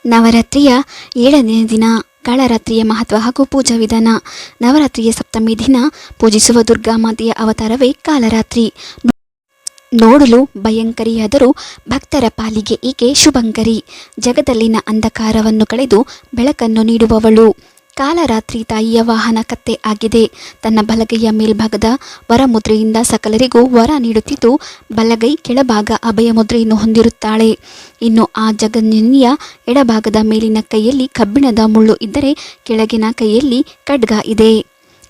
ನವರಾತ್ರಿಯ 7ನೇ ದಿನ ಕಾಳರಾತ್ರಿಯ ಮಹತ್ವ ಹಾಗೂ ಪೂಜಾ ವಿಧಾನ. ನವರಾತ್ರಿಯ ಸಪ್ತಮಿ ದಿನ ಪೂಜಿಸುವ ದುರ್ಗಾಮಾತೆಯ ಅವತಾರವೇ ಕಾಳರಾತ್ರಿ. ನೋಡಲು ಭಯಂಕರಿಯಾದರೂ ಭಕ್ತರ ಪಾಲಿಗೆ ಈಕೆ ಶುಭಂಕರಿ. ಜಗದಲ್ಲಿನ ಅಂಧಕಾರವನ್ನು ಕಳೆದು ಬೆಳಕನ್ನು ನೀಡುವವಳು. ಕಾಳರಾತ್ರಿ ತಾಯಿಯ ವಾಹನ ಕತ್ತೆ ಆಗಿದೆ. ತನ್ನ ಬಲಗೈಯ ಮೇಲ್ಭಾಗದ ವರಮುದ್ರೆಯಿಂದ ಸಕಲರಿಗೂ ವರ ನೀಡುತ್ತಿದ್ದು, ಬಲಗೈ ಕೆಳಭಾಗ ಅಭಯ ಮುದ್ರೆಯನ್ನು ಹೊಂದಿರುತ್ತಾಳೆ. ಇನ್ನು ಆ ಜಗನ್ನಿಯ ಎಡಭಾಗದ ಮೇಲಿನ ಕೈಯಲ್ಲಿ ಕಬ್ಬಿಣದ ಮುಳ್ಳು ಇದ್ದರೆ, ಕೆಳಗಿನ ಕೈಯಲ್ಲಿ ಖಡ್ಗ ಇದೆ.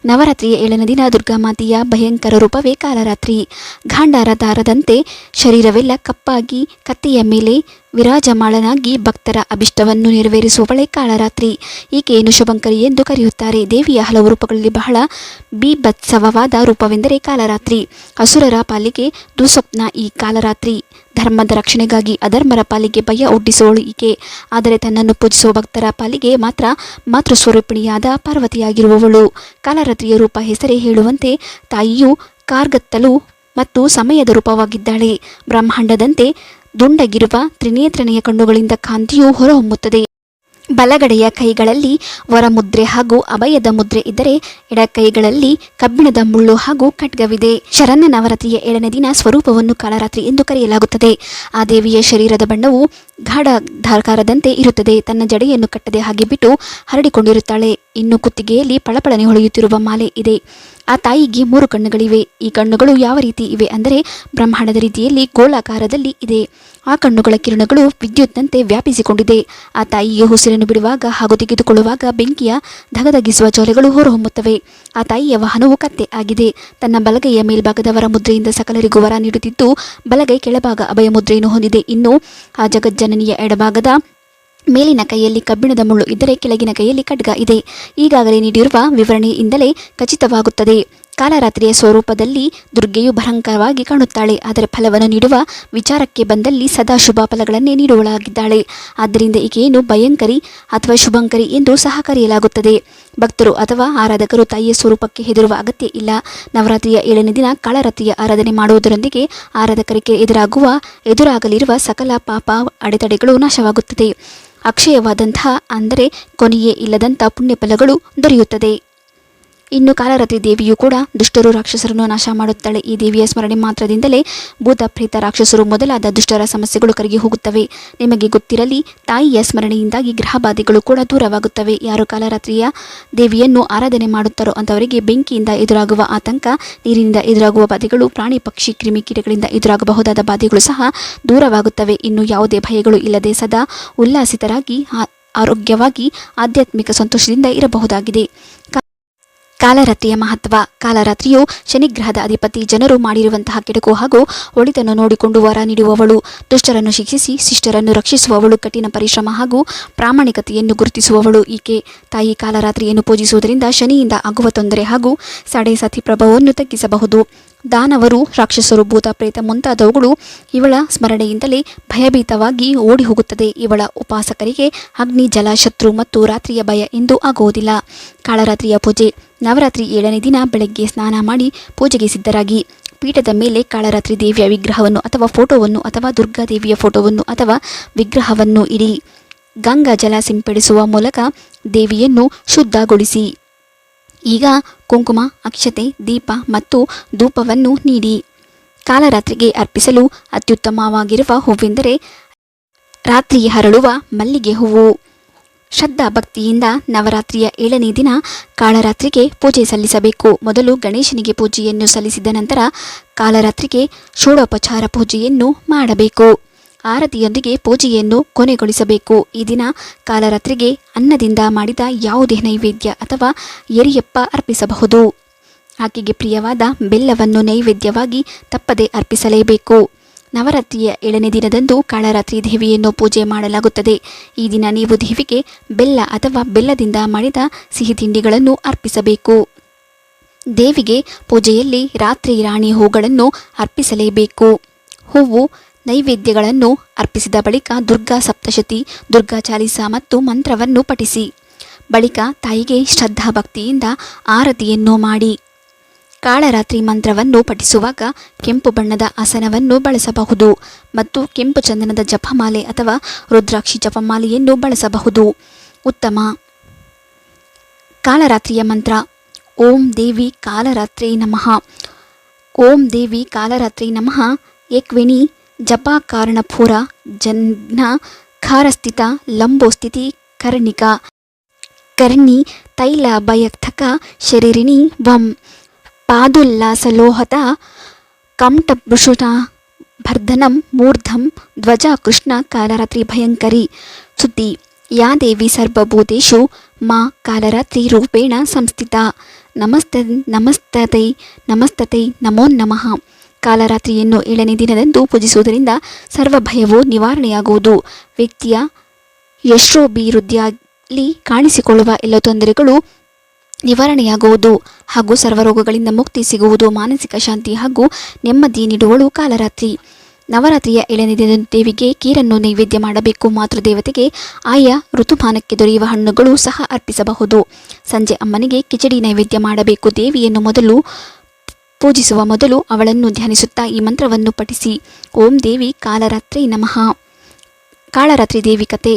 ನವರಾತ್ರಿಯ 7ನೇ ದಿನ ದುರ್ಗಾಮಾತೆಯ ಭಯಂಕರ ರೂಪವೇ ಕಾಳರಾತ್ರಿ. ಗಾಂಧಾರ ದಾರದಂತೆ ಶರೀರವೆಲ್ಲ ಕಪ್ಪಾಗಿ ಕತ್ತೆಯ ಮೇಲೆ ವಿರಾಜಮಾಳನಾಗಿ ಭಕ್ತರ ಅಭಿಷ್ಟವನ್ನು ನೆರವೇರಿಸುವವಳೇ ಕಾಳರಾತ್ರಿ. ಈಕೆಯನ್ನು ಶುಭಂಕರಿ ಎಂದು ಕರೆಯುತ್ತಾರೆ. ದೇವಿಯ ಹಲವು ರೂಪಗಳಲ್ಲಿ ಬಹಳ ಬೀಭತ್ಸವವಾದ ರೂಪವೆಂದರೆ ಕಾಳರಾತ್ರಿ. ಅಸುರರ ಪಾಲಿಗೆ ದುಸ್ವಪ್ನ ಈ ಕಾಳರಾತ್ರಿ. ಧರ್ಮದ ರಕ್ಷಣೆಗಾಗಿ ಅಧರ್ಮರ ಪಾಲಿಗೆ ಭಯ ಹುಟ್ಟಿಸುವವಳು ಈಕೆ. ಆದರೆ ತನ್ನನ್ನು ಪೂಜಿಸುವ ಭಕ್ತರ ಪಾಲಿಗೆ ಮಾತ್ರ ಮಾತೃಸ್ವರೂಪಿಣಿಯಾದ ಪಾರ್ವತಿಯಾಗಿರುವವಳು. ಕಾಳರಾತ್ರಿಯ ರೂಪ ಹೆಸರೇ ಹೇಳುವಂತೆ ತಾಯಿಯು ಕಾರ್ಗತ್ತಲು ಮತ್ತು ಸಮಯದ ರೂಪವಾಗಿದ್ದಾಳೆ. ಬ್ರಹ್ಮಾಂಡದಂತೆ ದುಂಡಗಿರುವ ತ್ರಿನೇತ್ರನೆಯ ಕಣ್ಣುಗಳಿಂದ ಕಾಂತಿಯು ಹೊರಹೊಮ್ಮುತ್ತದೆ. ಬಲಗಡೆಯ ಕೈಗಳಲ್ಲಿ ವರಮುದ್ರೆ ಹಾಗೂ ಅಭಯದ ಮುದ್ರೆ ಇದ್ದರೆ, ಎಡ ಕೈಗಳಲ್ಲಿ ಕಬ್ಬಿಣದ ಮುಳ್ಳು ಹಾಗೂ ಖಡ್ಗವಿದೆ. ಶರಣ್ಯ ನವರಾತ್ರಿಯ 7ನೇ ದಿನ ಸ್ವರೂಪವನ್ನು ಕಾಳರಾತ್ರಿ ಎಂದು ಕರೆಯಲಾಗುತ್ತದೆ. ಆ ದೇವಿಯ ಶರೀರದ ಬಣ್ಣವು ಗಾಢಾಧಾರದಂತೆ ಇರುತ್ತದೆ. ತನ್ನ ಜಡೆಯನ್ನು ಕಟ್ಟದೆ ಹಾಗೆ ಬಿಟ್ಟು ಹರಡಿಕೊಂಡಿರುತ್ತಾಳೆ. ಇನ್ನು ಕುತ್ತಿಗೆಯಲ್ಲಿ ಪಳಪಳನೆ ಹೊಳೆಯುತ್ತಿರುವ ಮಾಲೆ ಇದೆ. ಆ ತಾಯಿಗೆ 3 ಕಣ್ಣುಗಳಿವೆ. ಈ ಕಣ್ಣುಗಳು ಯಾವ ರೀತಿ ಇವೆ ಅಂದರೆ, ಬ್ರಹ್ಮಾಂಡದ ರೀತಿಯಲ್ಲಿ ಗೋಳಾಕಾರದಲ್ಲಿ ಇದೆ. ಆ ಕಣ್ಣುಗಳ ಕಿರಣಗಳು ವಿದ್ಯುತ್ನಂತೆ ವ್ಯಾಪಿಸಿಕೊಂಡಿದೆ. ಆ ತಾಯಿಗೆ ಉಸಿರನ್ನು ಬಿಡುವಾಗ ಹಾಗೂ ತೆಗೆದುಕೊಳ್ಳುವಾಗ ಬೆಂಕಿಯ ಧಗಧಗಿಸುವ ಜ್ವಾಲೆಗಳು ಹೊರಹೊಮ್ಮುತ್ತವೆ. ಆ ತಾಯಿಯ ವಾಹನವು ಕತ್ತೆ ಆಗಿದೆ. ತನ್ನ ಬಲಗೈಯ ಮೇಲ್ಭಾಗದ ವರ ಮುದ್ರೆಯಿಂದ ಸಕಲರಿಗೂ ವರ ನೀಡುತ್ತಿದ್ದು, ಬಲಗೈ ಕೆಳಭಾಗ ಅಭಯ ಮುದ್ರೆಯನ್ನು ಹೊಂದಿದೆ. ಇನ್ನು ಆ ಜಗಜ್ಜನನಿಯ ಎಡಭಾಗದ ಮೇಲಿನ ಕೈಯಲ್ಲಿ ಕಬ್ಬಿಣದ ಮುಳ್ಳು ಇದ್ದರೆ, ಕೆಳಗಿನ ಕೈಯಲ್ಲಿ ಖಡ್ಗ ಇದೆ. ಈಗಾಗಲೇ ನೀಡಿರುವ ವಿವರಣೆಯಿಂದಲೇ ಖಚಿತವಾಗುತ್ತದೆ. ಕಾಳರಾತ್ರಿಯ ಸ್ವರೂಪದಲ್ಲಿ ದುರ್ಗೆಯು ಭಯಂಕರವಾಗಿ ಕಾಣುತ್ತಾಳೆ. ಆದರೆ ಫಲವನ್ನು ನೀಡುವ ವಿಚಾರಕ್ಕೆ ಬಂದಲ್ಲಿ ಸದಾ ಶುಭ ಫಲಗಳನ್ನೇ ನೀಡುವಳಾಗಿದ್ದಾಳೆ. ಆದ್ದರಿಂದ ಈಕೆಯನ್ನು ಭಯಂಕರಿ ಅಥವಾ ಶುಭಂಕರಿ ಎಂದು ಸಹ ಕರೆಯಲಾಗುತ್ತದೆ. ಭಕ್ತರು ಅಥವಾ ಆರಾಧಕರು ತಾಯಿಯ ಸ್ವರೂಪಕ್ಕೆ ಹೆದರುವ ಅಗತ್ಯ ಇಲ್ಲ. ನವರಾತ್ರಿಯ 7ನೇ ದಿನ ಕಾಳರಾತ್ರಿಯ ಆರಾಧನೆ ಮಾಡುವುದರೊಂದಿಗೆ ಆರಾಧಕರಿಗೆ ಎದುರಾಗಲಿರುವ ಸಕಲ ಪಾಪ ಅಡೆತಡೆಗಳು ನಾಶವಾಗುತ್ತದೆ. ಅಕ್ಷಯವಾದಂತಹ ಅಂದರೆ ಕೊನೆಯೇ ಇಲ್ಲದಂಥ ಪುಣ್ಯ ಫಲಗಳು ದೊರೆಯುತ್ತದೆ. ಇನ್ನು ಕಾಳರಾತ್ರಿ ದೇವಿಯು ಕೂಡ ದುಷ್ಟರು ರಾಕ್ಷಸರನ್ನು ನಾಶ ಮಾಡುತ್ತಾಳೆ. ಈ ದೇವಿಯ ಸ್ಮರಣೆ ಮಾತ್ರದಿಂದಲೇ ಭೂತ ಪ್ರೇತ ರಾಕ್ಷಸರು ಮೊದಲಾದ ದುಷ್ಟರ ಸಮಸ್ಯೆಗಳು ಕರಗಿ ಹೋಗುತ್ತವೆ. ನಿಮಗೆ ಗೊತ್ತಿರಲಿ, ತಾಯಿಯ ಸ್ಮರಣೆಯಿಂದಾಗಿ ಗ್ರಹ ಬಾಧೆಗಳು ಕೂಡ ದೂರವಾಗುತ್ತವೆ. ಯಾರು ಕಾಳರಾತ್ರಿಯ ದೇವಿಯನ್ನು ಆರಾಧನೆ ಮಾಡುತ್ತಾರೋ ಅಂಥವರಿಗೆ ಬೆಂಕಿಯಿಂದ ಎದುರಾಗುವ ಆತಂಕ, ನೀರಿನಿಂದ ಎದುರಾಗುವ ಬಾಧೆಗಳು, ಪ್ರಾಣಿ ಪಕ್ಷಿ ಕ್ರಿಮಿಕೀಟಗಳಿಂದ ಎದುರಾಗಬಹುದಾದ ಬಾಧೆಗಳು ಸಹ ದೂರವಾಗುತ್ತವೆ. ಇನ್ನು ಯಾವುದೇ ಭಯಗಳು ಇಲ್ಲದೆ ಸದಾ ಉಲ್ಲಾಸಿತರಾಗಿ ಆರೋಗ್ಯವಾಗಿ ಆಧ್ಯಾತ್ಮಿಕ ಸಂತೋಷದಿಂದ ಇರಬಹುದಾಗಿದೆ. ಕಾಳರಾತ್ರಿಯ ಮಹತ್ವ. ಕಾಳರಾತ್ರಿಯು ಶನಿಗ್ರಹದ ಅಧಿಪತಿ. ಜನರು ಮಾಡಿರುವಂತಹ ಕೆಡುಕು ಹಾಗೂ ಒಳಿತನ್ನು ನೋಡಿಕೊಂಡು ವರ ನೀಡುವವಳು. ದುಷ್ಟರನ್ನು ಶಿಕ್ಷಿಸಿ ಶಿಷ್ಟರನ್ನು ರಕ್ಷಿಸುವವಳು. ಕಠಿಣ ಪರಿಶ್ರಮ ಹಾಗೂ ಪ್ರಾಮಾಣಿಕತೆಯನ್ನು ಗುರುತಿಸುವವಳು ಈಕೆ. ತಾಯಿ ಕಾಳರಾತ್ರಿಯನ್ನು ಪೂಜಿಸುವುದರಿಂದ ಶನಿಯಿಂದ ಆಗುವ ತೊಂದರೆ ಹಾಗೂ ಸಡೆ ಸತಿ ಪ್ರಭಾವವನ್ನು ತಗ್ಗಿಸಬಹುದು. ದಾನವರು, ರಾಕ್ಷಸರು, ಭೂತ ಪ್ರೇತ ಮುಂತಾದವುಗಳು ಇವಳ ಸ್ಮರಣೆಯಿಂದಲೇ ಭಯಭೀತವಾಗಿ ಓಡಿ ಹೋಗುತ್ತದೆ. ಇವಳ ಉಪಾಸಕರಿಗೆ ಅಗ್ನಿ, ಜಲ, ಶತ್ರು ಮತ್ತು ರಾತ್ರಿಯ ಭಯ ಎಂದು ಆಗುವುದಿಲ್ಲ. ಕಾಳರಾತ್ರಿಯ ಪೂಜೆ. ನವರಾತ್ರಿ 7ನೇ ದಿನ ಬೆಳಗ್ಗೆ ಸ್ನಾನ ಮಾಡಿ ಪೂಜೆಗೆ ಸಿದ್ಧರಾಗಿ ಪೀಠದ ಮೇಲೆ ಕಾಳರಾತ್ರಿ ದೇವಿಯ ವಿಗ್ರಹವನ್ನು ಅಥವಾ ಫೋಟೋವನ್ನು ಅಥವಾ ದುರ್ಗಾದೇವಿಯ ಫೋಟೋವನ್ನು ಅಥವಾ ವಿಗ್ರಹವನ್ನು ಇಡಿ. ಗಂಗಾ ಜಲ ಸಿಂಪಡಿಸುವ ಮೂಲಕ ದೇವಿಯನ್ನು ಶುದ್ಧಗೊಳಿಸಿ. ಈಗ ಕುಂಕುಮ, ಅಕ್ಷತೆ, ದೀಪ ಮತ್ತು ಧೂಪವನ್ನು ನೀಡಿ. ಕಾಳರಾತ್ರಿಗೆ ಅರ್ಪಿಸಲು ಅತ್ಯುತ್ತಮವಾಗಿರುವ ಹೂವೆಂದರೆ ರಾತ್ರಿ ಹರಳುವ ಮಲ್ಲಿಗೆ ಹೂವು. ಶ್ರದ್ಧಾ ಭಕ್ತಿಯಿಂದ ನವರಾತ್ರಿಯ 7ನೇ ದಿನ ಕಾಳರಾತ್ರಿಗೆ ಪೂಜೆ ಸಲ್ಲಿಸಬೇಕು. ಮೊದಲು ಗಣೇಶನಿಗೆ ಪೂಜೆಯನ್ನು ಸಲ್ಲಿಸಿದ ನಂತರ ಕಾಳರಾತ್ರಿಗೆ ಷೋಡೋಪಚಾರ ಪೂಜೆಯನ್ನು ಮಾಡಬೇಕು. ಆರತಿಯೊಂದಿಗೆ ಪೂಜೆಯನ್ನು ಕೊನೆಗೊಳಿಸಬೇಕು. ಈ ದಿನ ಕಾಳರಾತ್ರಿಗೆ ಅನ್ನದಿಂದ ಮಾಡಿದ ಯಾವುದೇ ನೈವೇದ್ಯ ಅಥವಾ ಎರಿಯಪ್ಪ ಅರ್ಪಿಸಬಹುದು. ಆಕೆಗೆ ಪ್ರಿಯವಾದ ಬೆಲ್ಲವನ್ನು ನೈವೇದ್ಯವಾಗಿ ತಪ್ಪದೆ ಅರ್ಪಿಸಲೇಬೇಕು. ನವರಾತ್ರಿಯ 7ನೇ ದಿನದಂದು ಕಾಳರಾತ್ರಿ ದೇವಿಯನ್ನು ಪೂಜೆ ಮಾಡಲಾಗುತ್ತದೆ. ಈ ದಿನ ನೀವು ದೇವಿಗೆ ಬೆಲ್ಲ ಅಥವಾ ಬೆಲ್ಲದಿಂದ ಮಾಡಿದ ಸಿಹಿ ತಿಂಡಿಗಳನ್ನು ಅರ್ಪಿಸಬೇಕು. ದೇವಿಗೆ ಪೂಜೆಯಲ್ಲಿ ರಾತ್ರಿ ರಾಣಿ ಹೂಗಳನ್ನು ಅರ್ಪಿಸಲೇಬೇಕು. ಹೂವು ನೈವೇದ್ಯಗಳನ್ನು ಅರ್ಪಿಸಿದ ಬಳಿಕ ದುರ್ಗಾ ಸಪ್ತಶತಿ, ದುರ್ಗಾ ಚಾಲಿಸ ಮತ್ತು ಮಂತ್ರವನ್ನು ಪಠಿಸಿ. ಬಳಿಕ ತಾಯಿಗೆ ಶ್ರದ್ಧಾ ಭಕ್ತಿಯಿಂದ ಆರತಿಯನ್ನು ಮಾಡಿ. ಕಾಳರಾತ್ರಿ ಮಂತ್ರವನ್ನು ಪಠಿಸುವಾಗ ಕೆಂಪು ಬಣ್ಣದ ಆಸನವನ್ನು ಬಳಸಬಹುದು ಮತ್ತು ಕೆಂಪು ಚಂದನದ ಜಪಮಾಲೆ ಅಥವಾ ರುದ್ರಾಕ್ಷಿ ಜಪಮಾಲೆಯನ್ನು ಬಳಸಬಹುದು. ಉತ್ತಮ. ಕಾಳರಾತ್ರಿಯ ಮಂತ್ರ. ಓಂ ದೇವಿ ಕಾಲರಾತ್ರಿ ನಮಃ. ಓಂ ದೇವಿ ಕಾಲರಾತ್ರಿ ನಮಃ. ಏಕ್ವಿಣಿ ಜಪಾಕಾರಣಪೂರ ಜನ್ಮ ಖಾರಸ್ಥಿತ ಲಂಬೋಸ್ಥಿತಿ ಕರ್ಣಿಕ ಕರ್ಣಿ ತೈಲ ಭಯರ್ಥಕ ಶರೀರಿಣಿ ವಂ ಪಾದುಲ್ಲಾಸಲೋಹತ ಕಮಟಭೃಷುತ ಭರ್ಧನಂ ಮೂರ್ಧಂ ಧ್ವಜ ಕೃಷ್ಣ ಕಾಲರಾತ್ರಿ ಭಯಂಕರಿ. ಸುದ್ದಿ. ಯಾ ದೇವಿ ಸರ್ವಭೂತೇಷು ಮಾ ಕಾಲರಾತ್ರಿ ರೂಪೇಣ ಸಂಸ್ಥಿತ. ನಮಸ್ತತೈ ನಮಸ್ತತೈ ನಮೋ ನಮಃ. ಕಾಲರಾತ್ರಿಯನ್ನು 7ನೇ ದಿನದಂದು ಪೂಜಿಸುವುದರಿಂದ ಸರ್ವ ಭಯವೂ ನಿವಾರಣೆಯಾಗುವುದು. ವ್ಯಕ್ತಿಯ ಯಶೋಭಿವೃದ್ಧಿಯಲ್ಲಿ ಕಾಣಿಸಿಕೊಳ್ಳುವ ಎಲ್ಲ ತೊಂದರೆಗಳು ನಿವಾರಣೆಯಾಗುವುದು ಹಾಗೂ ಸರ್ವರೋಗಗಳಿಂದ ಮುಕ್ತಿ ಸಿಗುವುದು. ಮಾನಸಿಕ ಶಾಂತಿ ಹಾಗೂ ನೆಮ್ಮದಿ ನೀಡುವಳು ಕಾಲರಾತ್ರಿ. ನವರಾತ್ರಿಯ 7ನೇ ದಿನದಂದು ದೇವಿಗೆ ಕೀರನ್ನು ನೈವೇದ್ಯ ಮಾಡಬೇಕು. ಮಾತೃದೇವತೆಗೆ ಆಯಾ ಋತುಮಾನಕ್ಕೆ ದೊರೆಯುವ ಹಣ್ಣುಗಳು ಸಹ ಅರ್ಪಿಸಬಹುದು. ಸಂಜೆ ಅಮ್ಮನಿಗೆ ಕಿಚಡಿ ನೈವೇದ್ಯ ಮಾಡಬೇಕು. ದೇವಿಯನ್ನು ಪೂಜಿಸುವ ಮೊದಲು ಅವಳನ್ನು ಧ್ಯಾನಿಸುತ್ತಾ ಈ ಮಂತ್ರವನ್ನು ಪಠಿಸಿ. ಓಂ ದೇವಿ ಕಾಲರಾತ್ರಿ ನಮಃ. ಕಾಳರಾತ್ರಿ ದೇವಿ ಕತೆ.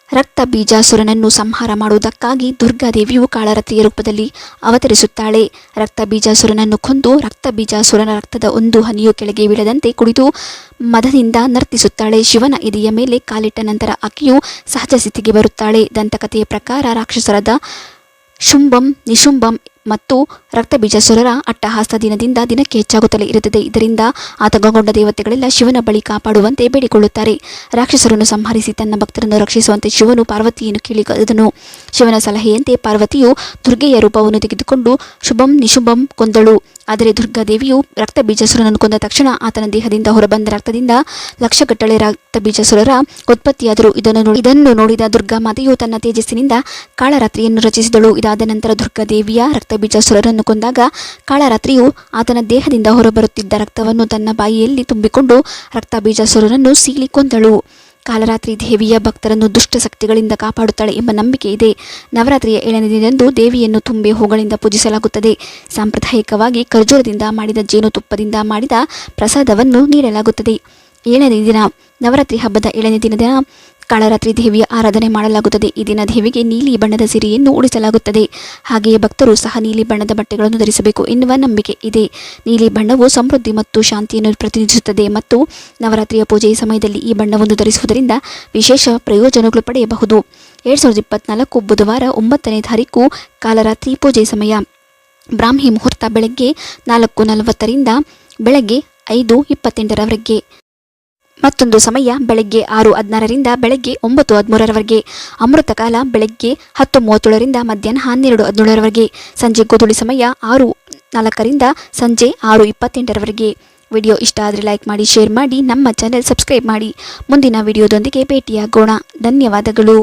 ರಕ್ತ ಬೀಜಾಸುರನನ್ನು ಸಂಹಾರ ಮಾಡುವುದಕ್ಕಾಗಿ ದುರ್ಗಾದೇವಿಯು ಕಾಳರಾತ್ರಿಯ ರೂಪದಲ್ಲಿ ಅವತರಿಸುತ್ತಾಳೆ. ರಕ್ತ ಬೀಜಾಸುರನನ್ನು ಕೊಂದು ರಕ್ತ ಬೀಜಾಸುರನ ರಕ್ತದ ಒಂದು ಹನಿಯು ಕೆಳಗೆ ಬೀಳದಂತೆ ಕುಡಿದು ಮದದಿಂದ ನರ್ತಿಸುತ್ತಾಳೆ. ಶಿವನ ಎದೆಯ ಮೇಲೆ ಕಾಲಿಟ್ಟ ನಂತರ ಆಕೆಯು ಸಹಜ ಸ್ಥಿತಿಗೆ ಬರುತ್ತಾಳೆ. ದಂತಕಥೆಯ ಪ್ರಕಾರ ರಾಕ್ಷಸರಾದ ಶುಂಭಂ ನಿಶುಂಭಂ ಮತ್ತು ರಕ್ತಬೀಜಾಸುರರ ಅಟ್ಟಹಾಸ ದಿನದಿಂದ ದಿನಕ್ಕೆ ಹೆಚ್ಚಾಗುತ್ತಲೇ ಇರುತ್ತದೆ. ಇದರಿಂದ ಆತಂಕಗೊಂಡ ದೇವತೆಗಳೆಲ್ಲ ಶಿವನ ಬಳಿ ಕಾಪಾಡುವಂತೆ ಬೇಡಿಕೊಳ್ಳುತ್ತಾರೆ. ರಾಕ್ಷಸರನ್ನು ಸಂಹರಿಸಿ ತನ್ನ ಭಕ್ತರನ್ನು ರಕ್ಷಿಸುವಂತೆ ಶಿವನು ಪಾರ್ವತಿಯನ್ನು ಕೇಳಿದನು. ಶಿವನ ಸಲಹೆಯಂತೆ ಪಾರ್ವತಿಯು ದುರ್ಗೆಯ ರೂಪವನ್ನು ತೆಗೆದುಕೊಂಡು ಶುಭಂ ನಿಶುಂಭಂ ಕೊಂದಳು. ಆದರೆ ದುರ್ಗಾದೇವಿಯು ರಕ್ತಬೀಜಾಸುರನನ್ನು ಕೊಂದ ತಕ್ಷಣ ಆತನ ದೇಹದಿಂದ ಹೊರಬಂದ ರಕ್ತದಿಂದ ಲಕ್ಷಗಟ್ಟಲೆ ರಕ್ತಬೀಜಾಸುರರ ಉತ್ಪತ್ತಿಯಾದರು. ಇದನ್ನು ನೋಡಿದ ದುರ್ಗಾಮಾತೆಯು ತನ್ನ ತೇಜಸ್ಸಿನಿಂದ ಕಾಳರಾತ್ರಿಯನ್ನು ರಚಿಸಿದಳು. ಇದಾದ ನಂತರ ದುರ್ಗಾದೇವಿಯ ರಕ್ತಬೀಜಾಸುರರನ್ನು ಕೊಂದಾಗ ಕಾಳರಾತ್ರಿಯು ಆತನ ದೇಹದಿಂದ ಹೊರಬರುತ್ತಿದ್ದ ರಕ್ತವನ್ನು ತನ್ನ ಬಾಯಿಯಲ್ಲಿ ತುಂಬಿಕೊಂಡು ರಕ್ತಬೀಜಾಸುರರನ್ನು ಸೀಳಿ ಕೊಂದಳು. ಕಾಲರಾತ್ರಿ ದೇವಿಯ ಭಕ್ತರನ್ನು ದುಷ್ಟ ಶಕ್ತಿಗಳಿಂದ ಕಾಪಾಡುತ್ತಾಳೆ ಎಂಬ ನಂಬಿಕೆ ಇದೆ. ನವರಾತ್ರಿಯ 7ನೇ ದಿನದಂದು ದೇವಿಯನ್ನು ತುಂಬೆ ಹೂಗಳಿಂದ ಪೂಜಿಸಲಾಗುತ್ತದೆ. ಸಾಂಪ್ರದಾಯಿಕವಾಗಿ ಖರ್ಜೂರದಿಂದ ಮಾಡಿದ ಜೇನುತುಪ್ಪದಿಂದ ಮಾಡಿದ ಪ್ರಸಾದವನ್ನು ನೀಡಲಾಗುತ್ತದೆ. 7ನೇ ದಿನ. ನವರಾತ್ರಿ ಹಬ್ಬದ 7ನೇ ದಿನದ ಕಾಳರಾತ್ರಿ ದೇವಿಯ ಆರಾಧನೆ ಮಾಡಲಾಗುತ್ತದೆ. ಈ ದಿನ ದೇವಿಗೆ ನೀಲಿ ಬಣ್ಣದ ಸೀರೆಯನ್ನು ಉಡಿಸಲಾಗುತ್ತದೆ. ಹಾಗೆಯೇ ಭಕ್ತರು ಸಹ ನೀಲಿ ಬಣ್ಣದ ಬಟ್ಟೆಗಳನ್ನು ಧರಿಸಬೇಕು ಎನ್ನುವ ನಂಬಿಕೆ ಇದೆ. ನೀಲಿ ಬಣ್ಣವು ಸಮೃದ್ಧಿ ಮತ್ತು ಶಾಂತಿಯನ್ನು ಪ್ರತಿನಿಧಿಸುತ್ತದೆ ಮತ್ತು ನವರಾತ್ರಿಯ ಪೂಜೆಯ ಸಮಯದಲ್ಲಿ ಈ ಬಣ್ಣವನ್ನು ಧರಿಸುವುದರಿಂದ ವಿಶೇಷ ಪ್ರಯೋಜನಗಳು ಪಡೆಯಬಹುದು. 2024 ಬುಧವಾರ 9ನೇ ತಾರೀಕು ಕಾಲರಾತ್ರಿ ಪೂಜೆ ಸಮಯ. ಬ್ರಾಹ್ಮಿ ಮುಹೂರ್ತ ಬೆಳಗ್ಗೆ 4:40ರಿಂದ ಬೆಳಗ್ಗೆ 5:28ರವರೆಗೆ. ಮತ್ತೊಂದು ಸಮಯ ಬೆಳಗ್ಗೆ 6:16ರಿಂದ ಬೆಳಗ್ಗೆ 9:13ರವರೆಗೆ. ಅಮೃತ ಕಾಲ ಬೆಳಗ್ಗೆ 10:37ರಿಂದ ಮಧ್ಯಾಹ್ನ 12:17ರವರೆಗೆ. ಸಂಜೆ ಗೋಧೂಳಿ ಸಮಯ 6:04ರಿಂದ ಸಂಜೆ 6:28ರವರೆಗೆ. ವಿಡಿಯೋ ಇಷ್ಟ ಆದರೆ ಲೈಕ್ ಮಾಡಿ, ಶೇರ್ ಮಾಡಿ, ನಮ್ಮ ಚಾನೆಲ್ ಸಬ್ಸ್ಕ್ರೈಬ್ ಮಾಡಿ. ಮುಂದಿನ ವಿಡಿಯೋದೊಂದಿಗೆ ಭೇಟಿಯಾಗೋಣ. ಧನ್ಯವಾದಗಳು.